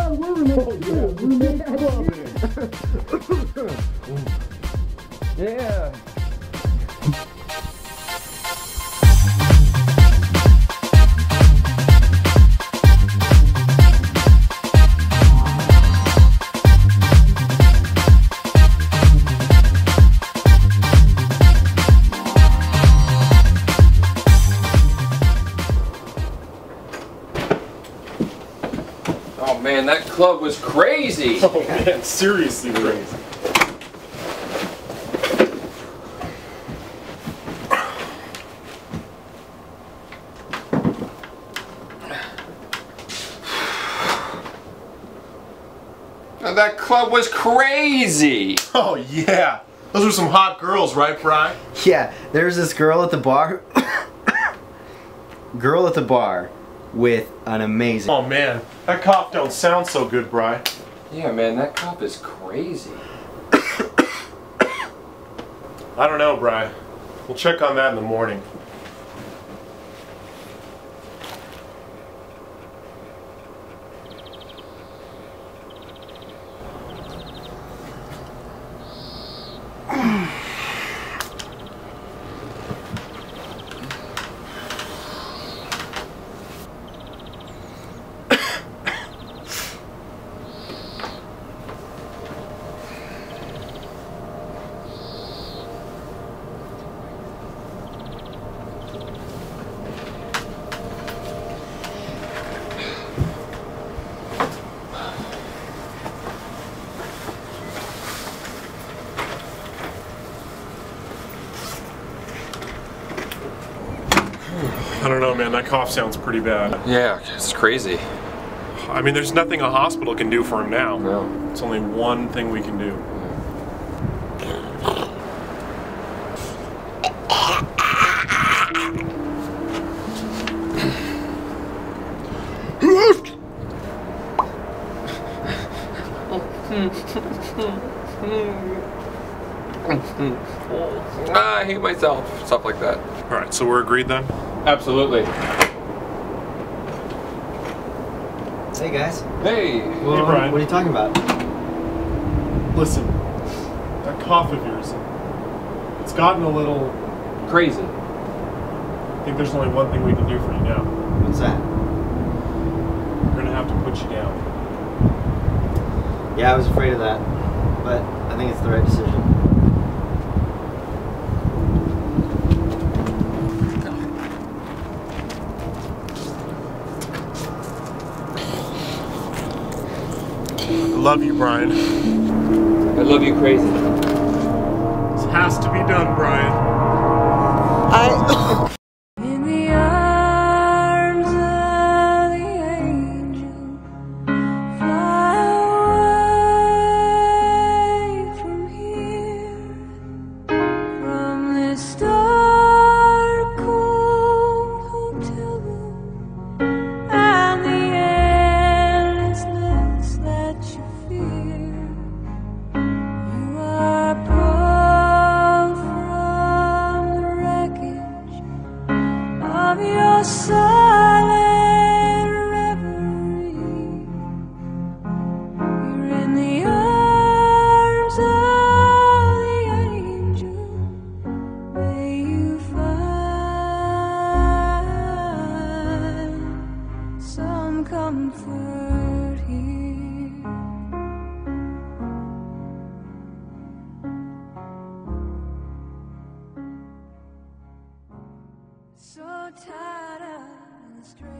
Yeah, we're roommates club. Yeah. Oh man, that club was crazy! Oh man, seriously crazy. That club was crazy! Oh yeah, those were some hot girls, right, Bri? Yeah, there's this girl at the bar. Girl at the bar with an amazing. Oh man, that cough don't sound so good, Bri. Yeah man, that cop is crazy. I don't know, Bri. We'll check on that in the morning. I don't know, man. That cough sounds pretty bad. Yeah, it's crazy. I mean, there's nothing a hospital can do for him now. No. It's only one thing we can do. I hate myself. Stuff like that. Alright, so we're agreed then? Absolutely. Hey guys. Hey! Well, Brian. what are you talking about? Listen, that cough of yours, it's gotten a little... Crazy. I think there's only one thing we can do for you now. What's that? We're gonna have to put you down. Yeah, I was afraid of that, but I think it's the right decision. I love you, Brian. I love you crazy. This has to be done, Brian. In the arms of the angel, fly away from here, from this dark, cold hotel room, and the endlessness that you fear. You are brought from the wreckage of your silent reverie. You're in the arms of the angel. May you find some comfort here. So tired of the stress.